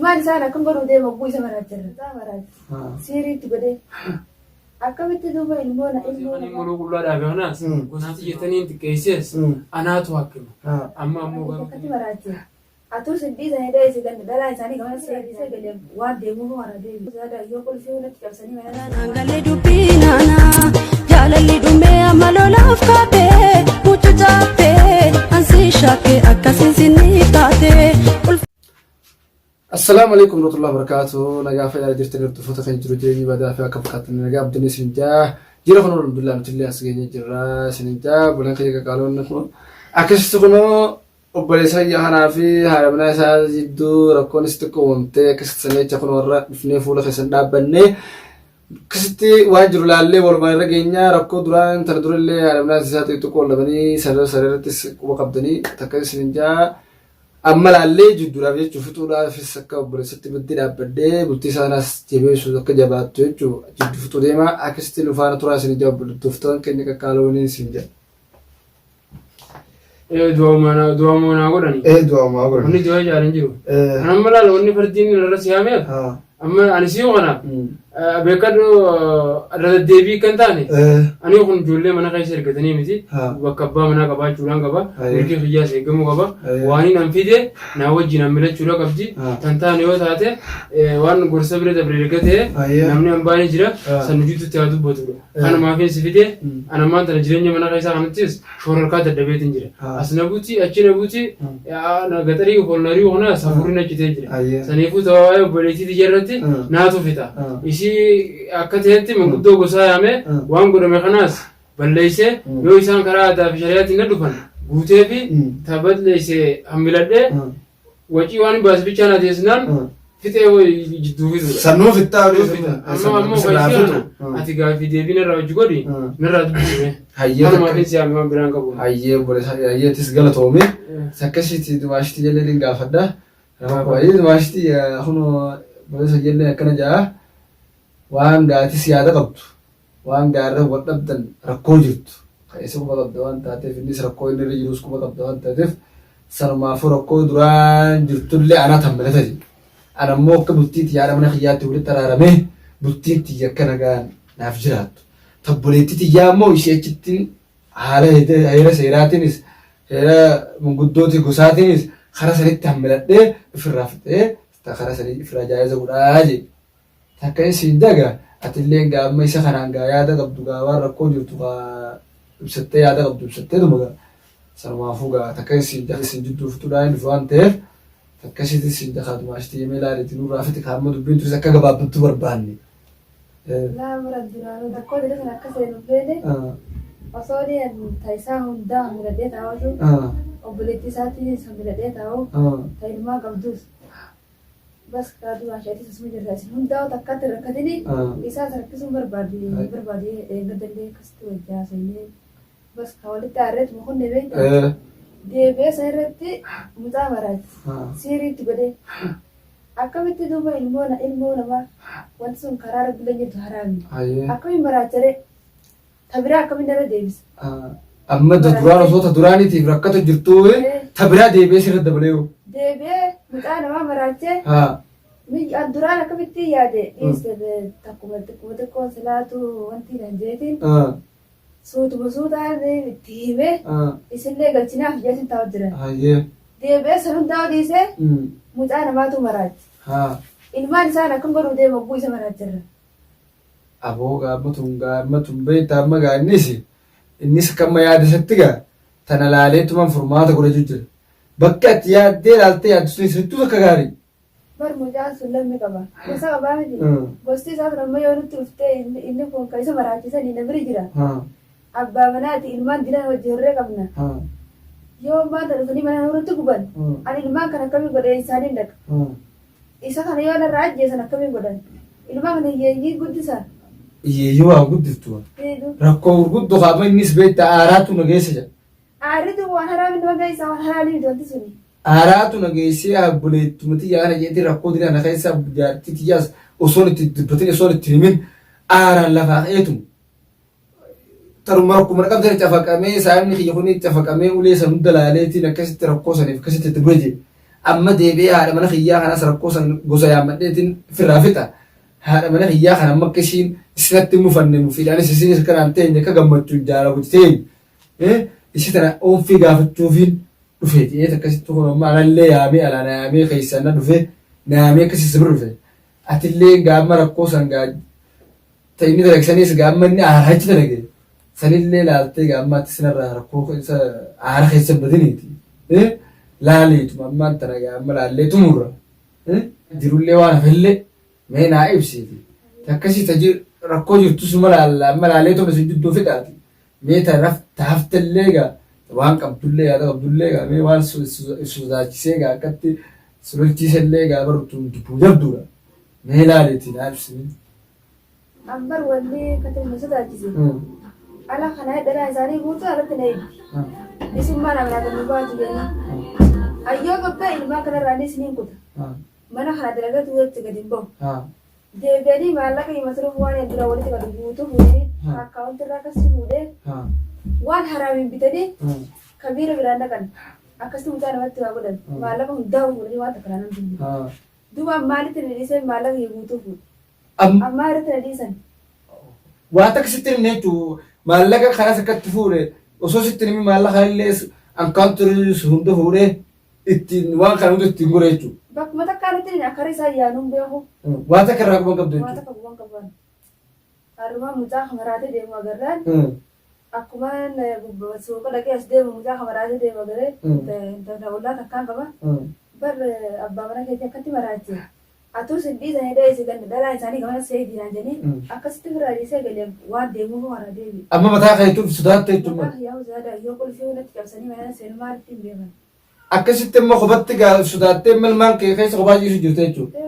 ilmaan isaanii akkam godhuu deema bu'ii isa maraachirra isaa maraachi siiriitti godhee akkamitti duuba ilmoona muluu qullaadhaa beeknaas gosaati jettanii xiqqeessees anaatu hakkima amma ammoo garuu akkatti maraachi atuu siddii sana hidhee si ganda dhalaa isaanii gama seerisee galee waan deemuuf mara deebi yoo qulfii hunatti cabsanii mana galee dubbii naanaa jaalalli dhumee amma lolaaf kaatee muccu chaappee ansi shaakee akkasiin sinni taatee. السلام عليكم ورحمة الله وبركاته. نجاح في جرت نرد فترة خنجر جري بدأ في أكف قط نجاح بدني سنجاه جرا خنور الحمد لله نتلي أسجني جرا سنجاه بلان كذا قالوا نحن أكشف تقولوا وبليس هي هنا في هربنا سال جدو ركون استكون تكست سنة تكون ورا فيني فولا خسن دابني كستي واجر لالي ورما رجينا ركو دران تردور اللي هربنا سات تقول لبني سر تس وقبضني تكست سنجاه أما لالي جدو رابي شوفتوا لا في السكة وبرسنت بدي لابدي بلتي ساناس تبي شو ذاك جبات جدو فتوا ديما أكستي لفانا ترى سنجاب بلتفتان كأنك كالوني سنجاب دوامنا قرني دوام أقول وني دوام جالين جرو أنا ملا لو إني فردين الرسي عمير أما أنا سيو أنا بكرو الرد دبي كنتاني أنا يكون جولة منا كاي شركتني متي وكبا منا كبا جولان كبا يركي خيا سيجمو كبا واني نمفيدة ناوجي نملة جولا كبجي تنتاني وثاته وان غرسة بريدة بريكته نمني أمباني جرا سنجود تيادو بطلو أنا ما في سفيدة أنا ما تنجريني منا كاي سامنتيس شورر كات الدبيت إنجرا أسنبوتي أشنبوتي أنا قطري وكولناري وهنا سافورنا كتير سنيفو تواي وبريتي تجرتي ناتو فيتا أكترتي من قدو قصايامه وان قدو مخناس بلليسه يو إنسان كرا دا في شريعتي ندفن قوتي في تبد ليسه همبلده وجي وان باس بيشانا ديسنان فيته هو جدو فيدو سنو فيتا أما بيشانا أتيجا في ديبي نرى وجودي نرى دبومه أنا ما في سيامي ما بيران كابو هاي بولس هاي تسقلا تومي سكشتي دواشتي جللين قافدا هاي دواشتي هونو بولس جلنا كنا جاه وان قاتي سيادة قبض وان قارة وطبدن ركو جرت خيسي كوبا قبض وان تاتف الناس ركو إن رجلوس كوبا قبض وان تاتف سنما فو ركو دران جرتو اللي أنا تملتها أنا موك بلتيت يانا من خياتي ولي ترارمي بلتيت يكنا قان نافجرات تبوليتي تيامو إشي اجتين حالة هيرا سيراتينيس هيرا من قدوتي قساتينيس خرا سريت تحملت في الرافت خرا سريت في رجايزة قراجي تكاي سيدغا اتلين غا ميسا خنانغا يادا قبدو غا ركو جرتو غا بسته يادا قبدو بسته دمغا سرمافوغا تكاي سيدغا سيدو فتوداين فانتر تكاي سيدغا خدماشتي يميلاري تنور رافتك حمد بنت زكا غبابتو برباني لا مرد درانو دكو دي كنا كسر نبيده وصوري ان تايسا هوندا مردت اوجو وبليتي ساتي سمردت او تايما قبدوس بس كادو عشان تسمع جراسي هم داو تكاتر ركضني إسا تركزون بربادي قدرلي كستو جاسيني بس كوالي تعرض مخون نبي دي سيرتي مزامرات سيري تبدي أكمل تدوما إلمونا ما وانسون قرار بلني تهرامي أكمل مراتري تبرا أكمل نرى ديبس أما دران صوت دراني تبركته جرتوه تبرا ديبس رد بليو ديبي متأنا ما مراتي مي الدران كمتي يادي إيستر تكون سلاتو وانتي رنجيتين صوت بصوت هذا بتيمه إسلي قلتنا في جالس تودرن دي بس هم داو ديسه متأنا ما تو مرات إنما إنسان كم برو دي مبوي سمرات جرا أبوغا متون بيت أما قانيسي الناس كم يادي ستجا تنالالي تمام فرمات كل جوجل بكت يادي لالتي يادسوني ستو كغاري برمجان سلمي كبا بس كبا مدي بستي سافر ما يورد تفتى إنه كون كيس مراتي سني نبري جرا أبا مناتي إلمان دينا وجهره كمنا يوم ما تلفني ما يورد تقبل أنا إلمان كنا كمي بدأ إنسان لك إذا كان يوانا راجع سنا كمي بدأ إلمان كنا يجي قد سا يجوا قد توا ركوا قد خابين نسبة تعارات ونجيسة عارض وانا رامي نوجي سوا حالي دوت سوني عارات ونجيسة بوليت متي أنا جيت ركوا دي أنا خايسة بجارتي تياس وصلت تبتني صلت تريمين عارا لفاقيتهم ترمركم مركب تري تفاقامي سامي خيوني تفاقامي وليس مدلالتي نكست ركوا سني كست تبرجي أما ديبي هذا من خيّا أنا سرقوس جوزا مدتين في الرافطة هذا من خيّا أنا مكشين سنة مفنن في أنا سيسين سكر أنتين جك جمعت تجارة وتين إيه إيش ترى أو في قافة تشوفين دفيت إيه تكسي تقول ما أنا اللي يامي على أنا يامي خيسنا دفيت نامي كسي سبر دفيت أتلي قام مرقوس عن قاد تيني ذلك سنيس قام مني أهرج تلاقي سني اللي لا تيجي قام ما تسنر رقوق إنسا أهرج خيسنا بدينيتي إيه لا ليت ما أنت رجع ما لا ليت مرة إيه ديروا اللي وانا في اللي ما هي نائب سيدي تكسي تجي ركوج تسمى لا ما لا ليتو بس يدو في داتي ما تعرف تحفت الليجا وان قبض اللي هذا قبض الليجا ما وان سودا سيجا كتي سولتي الليجا برضو تبوجا دورا ما لا ليتي نائب سيدي أمبر واللي كتب مسدا جزء على خناء درا زاني بوتو على تنايب اسم ما نعمل هذا المبارك جاني أيوة قبضة إلما كنا راني سنين كده mana kana dalaga tuwe tigadin bo deebeni maallaqa masruuf waan yandura walitti gadi buutu fuudhee akkaawunti irraa akkasii fuudhee waan haraamiin bitanii kabiira biraan dhaqan akkasii mucaa namatti waa godhan maallaqa hundaa fuudhanii waan takka naannoo fuudhee duuba maalitti na dhiisan maallaqa guutuu fuudhe ammaa irratti na dhiisan waan takka sitti himne jechuun maallaqa kanas akkatti fuudhe osoo sitti himi maallaqa illee akkaawunti hunda fuudhee ittiin waan kana hundi ittiin godhe jechuudha. Bakkuma takka irratti akka isaa yaanuun beeku. Waan takka irraa quban qabdu jechuudha. Waan takka quban qaban. Haruma mucaa kamaraatee deemu agarraan. Akkuma suuqa dhaqee as deemu mucaa kamaraatee deemu agarree. Ollaa takkaan qaba. Bar abbaa mana keetii akkatti maraachee. Atuu siddii sanii dheessi ganda dhalaa isaanii gamana see diinaan jedhanii akkasitti biraa dhiisee galee waan deemuuf mara deebi. Amma mataa keetuuf sodaatte jechuudha. Yaa uzaadha yoo qulfii hundaatti cabsanii mana seenuu maalitti hin beekan. Akkasitti immoo kophaatti sodaattee malmaan kee keessa kophaa ciisu jirte jechuudha.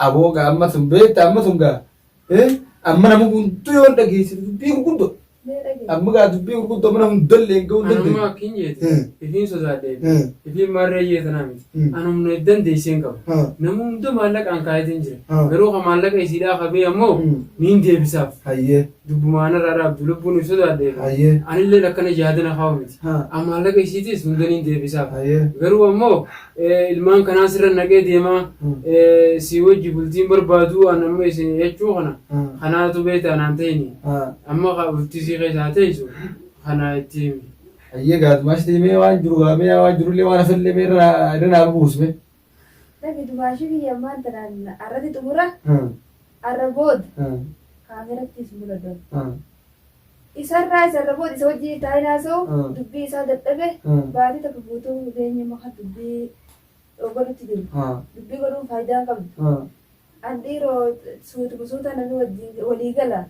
Aboo gaa amma sun beekta amma sun gaa amma nama hunduu yoo dhageessisu dubbii gurguddoo. Amma gaa dubbii gurguddoo mana hundallee ga'uu danda'e. Anuma akkin jeete ifiin sodaadhee ifiin maarree tanaa miti. Anumna dandeesseen qabu. Nama hunduu maallaqaan kaayatiin jira. Garuu kan maallaqa isiidhaa qabee ammoo niin deebisaaf. Hayyee. Dubbumaan irraa dhaabdu lubbuun ibsu sodaadhee. Hayyee. Anillee akkana jaadana kaa'u miti. Maallaqa isiitiis hunda niin deebisaaf. Hayyee. Garuu ammoo ilmaan kanaa sirra naqee deemaa si wajji bultiin barbaadu anamma isin jechuu kana kanaatu beekta anaan ta'ini. Amma bultisii keessaa teessu kana itti himi. Hayyee gaazumaash deemee waan jiru gaamee waan jirullee waan hafallee irra naa buusme. Dhabi dubaashii biyya ammaan tanaan arratti xumura arra booda kaamerattis mul'atan. Isarra booda isa wajjin taa'inaa sa'u dubbii isaa dadhabe baatii takka guutuu beenye maka dubbii godhutti jiru. Dubbii godhuun faayidaa qabdu. Andhiiroo suuta namni walii gala.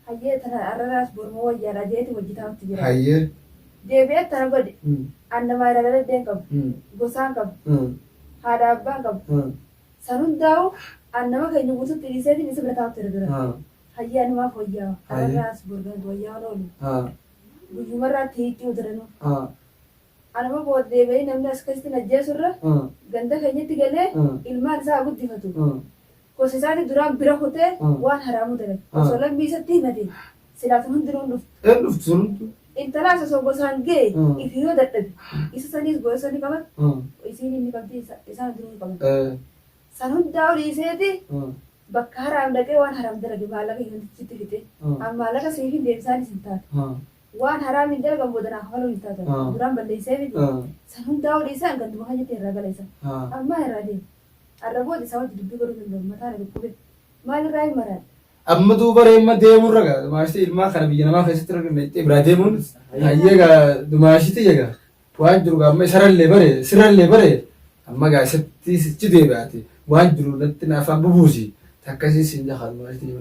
Hayyee tana arraraas bormoo wayyaadha jeeti wajji taa'utti jira. Hayyee. Deebi'ee tana godhe annamaa ilaalaa deem qabu. Gosaan qabu. Haadha abbaan qabu. San hundaa'u annama keenya guututti dhiiseetiin isa bira taa'utti dura. Hayyee animaaf wayyaa arraraas borgaan wayyaa oolu. Guyyumarraatti hiiqqii uturanuu. Anama booda deebi'ee namni as keessatti najjeesurra ganda keenyatti galee ilmaan isaa guddifatu. Gosa isaanii duraan bira kutee waan haraamuu dalagu. Osoo lambii isatti himate silaatan hundinuu dhuftu. Intalaas osoo gosaan ga'e ifi yoo dadhabe isa saniis gosa ni qaban isiin inni qabdi isaan hundinuu qaban. San hundaa dhiiseeti bakka haraam dhaqee waan haraam dalage maallaqa hiyyumtitti fixe. Maallaqa siifin deebisaan isin taate. Waan haraam hin dalagan boodanaaf maluu hin taatan. Duraan balleessee miti. San hundaa dhiisaan ganduma kan jettee irraa gala isa. Ammaa irraa deema. Arrabooti isaa wajji dubbii godhuu danda'u mataan dhukkube maalirraa hin maraan. Amma duuba reemma deemuun ragaa dumaashiti ilmaa kana biyya namaa keessatti argina jettee biraa deemuun hayyee gaa dumaashiti egaa waan jiru amma sirrallee bare amma gaa isatti sichi deebi'aati waan jiru natti naafaan bubuusi takkasii siin jahaa dumaashiti.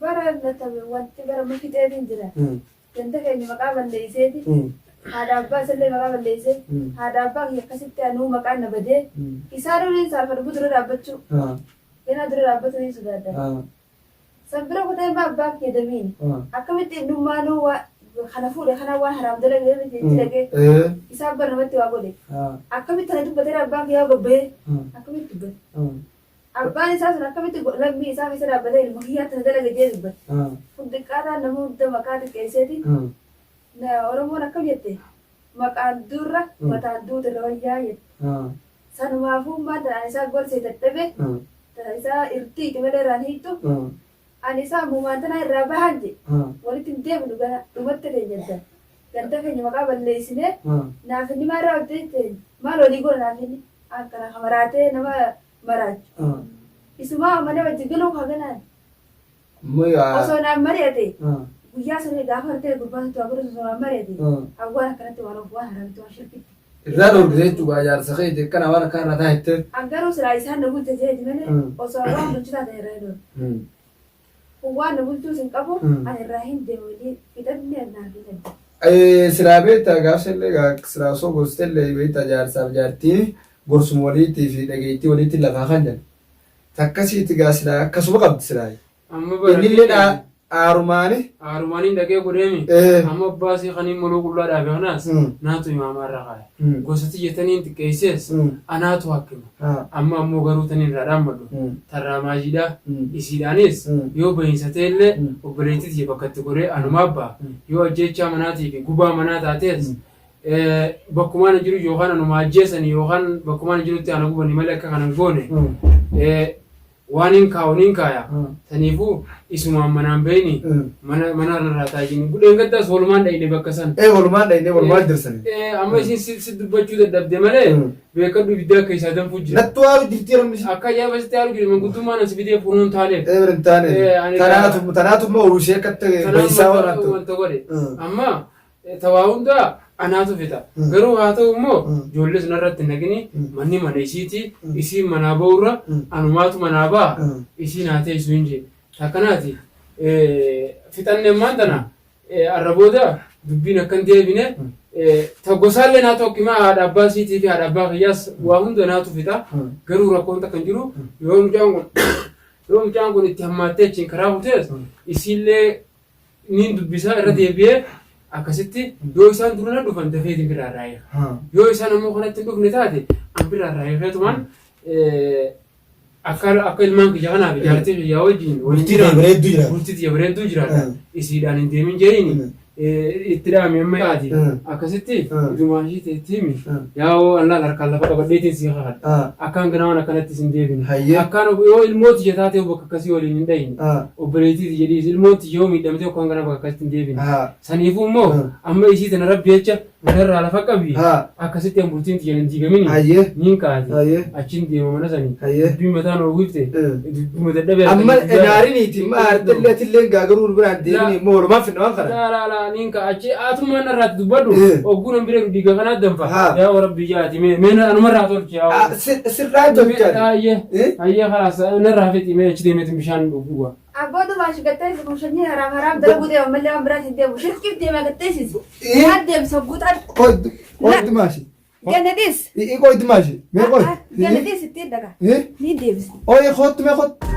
Bara natabe wanti bara mafixeetiin jira. Ganda keenya maqaa balleesseeti. Haadha abbaa isallee maqaa balleessee haadha abbaa akkasitti anuu maqaan na badee isaa duriin saalfadhu dura dhaabbachuu ganaa dura dhaabbatu ni sodaadha. San bira kutee abbaa kee damiin akkamitti innummaanuu kana fuudhe kana waan haraam dalagee jechi dhagee isaa abbaa namatti waa godhe akkamitti kana dubbatee abbaa kee yaa gobbee akkamitti dubbate. Abbaan isaa sun akkamitti lambii isaa keessa dhaabbatee ilma kiyyaatti na dalaga jee dubbate. Fuddiqqaataan nama hunda maqaa xiqqeesseeti. Oromoon akkam jette maqaan durra mataan duutirra wayyaa jedhe. Sanumaafuu maanta ani isaa gorsee dadhabe isaa irtiiti malee irraan hiittu ani isaa muumaantanaa irraa bahan jedhe walitti hin deemnu dhumatti keenya jedhan ganda keenya maqaa balleessinee naaf inni maal raawwatte maal olii goona naaf inni akkana hamaraatee nama maraachu isumaa mana wajji galuu haganaan osoo naan mari'ate guyyaa sana gaafa hartee gurbaatu abura osoo naan mari'ate awwaan akkanatti waan of waan haramtu waan shirkitti. Irraa dhoorgite jechuudha jaarsa keeti akkana waan akka irraa taa'etti. Aggaruu silaa isaan na bulche jeeti malee osoo waan bulchitaa ta'e irraa dhoorgu. Waan na bulchuus hin qabu ani irraa hin deemu fidannee annaa fi silaa beektaa gaafsa illee silaa osoo gorsite illee beektaa jaarsaaf jaartii gorsuma waliitii fi dhageettii waliitti lafaa kan jedhu. Takkasiitti gaa silaa akkasuma qabdi silaa. Inni illee Aarumaaniin dhaqee godheemi. Amma abbaasii kaniin moloo qullaa dhaabe kanaas naatu imaamaa irra kaaya. Gosatti jettaniin xiqqeessees anaatu hakkima. Amma ammoo garuu taniin irraa dhaammadhu. Tarraa maajiidhaa isiidhaanis yoo bahiinsa ta'ellee obboleettiitii bakkatti godhee anuma abbaa yoo ajjechaa manaatii fi gubaa manaa taatees bakkumaan jiru yookaan anuma ajjeesanii yookaan bakkumaan jirutti ana gubanii malee akka kanan goone waan hin kaaya. Saniifuu isumaan manaan bahini mana irraa taa'anii budheen gaddaas walumaan dha'ine bakka san. Walumaan dha'ine walumaan dirsani. Amma isin si dubbachuu dadhabde malee beekadhu ibidda akka isaa danfuu jira. Nattu haalu jirti rammis. Akka ajaa'ibaa sitti haalu jira manguddummaan as fidee funuun taaneef. Hin taane. Tanaatu immoo urushee akkatti bayisaa waraattu. Wanta godhe. Amma tawaa hundaa anaatu fita. Garuu haa ta'u immoo ijoollee sanarratti naqini manni mana isiiti isiin manaa ba'urra anumaatu manaa ba'a isiin haa ta'e hin jee. Akkanaati fixannee maantana arra booda dubbiin akkan deebine taggosaallee naatu akkuma haadha abbaa isiitii fi haadha abbaa kiyyaas waa hunda naatu fita. Garuu rakkoon takkan jiru yoo mucaan kun itti hammaattee achiin karaa butees isiillee niin dubbisaa irra deebi'ee akkasitti yoo isaan durana dhufan dafeetiin biraa raayee yoo isaan ammoo kanatti hin dhufne taate an biraa raayee feetumaan akka ilmaan kiyya kanaaf jaartii kiyyaa wajjin bultii bareedduu jiraata isiidhaan hin deemin jeeni itti dhaame amma yaati akkasitti idumaashii ta'etti himi yaa'oo allaan harkaan lafa qabadheetiin si kakadha akkaan ganaman akkanatti sin deebine akkaan yoo ilmooti ija taatee bakka akkasii waliin hin dhayine obboleetiiti jedhiis ilmooti yoo miidhamte akkaan gana bakka akkasitti hin deebine saniifuu immoo amma isii tana rabbi jecha manarraa lafa qabi akkasitti an bultiin xiyyan hin diigamini niin kaati achiin deema mana sanii dubbii mataan oowwifte dubbii mata dhabe amma naariniiti maartillee gaagaruu biraan deemini immoo walumaan finnaman kana niin ka achi atummaan irraatti dubbadhu ogguun bira dhiiga kanaat danfa yaa warabbi jaati mee anumarraa tolche yaa sirraa tolchaadha hayyee kalaas narraa fixi mee achi deemeeti bishaan dhuguuga Abbootu maashi gattee kushanii haraam dalagu deema malee waan biraatti deemu shirkiif deema gatteessis maa deemsa guutaan qoydi maashi ganadis qoydi maashi mee qoydi ganadis itti daga ni deemsi oye khottu mee khottu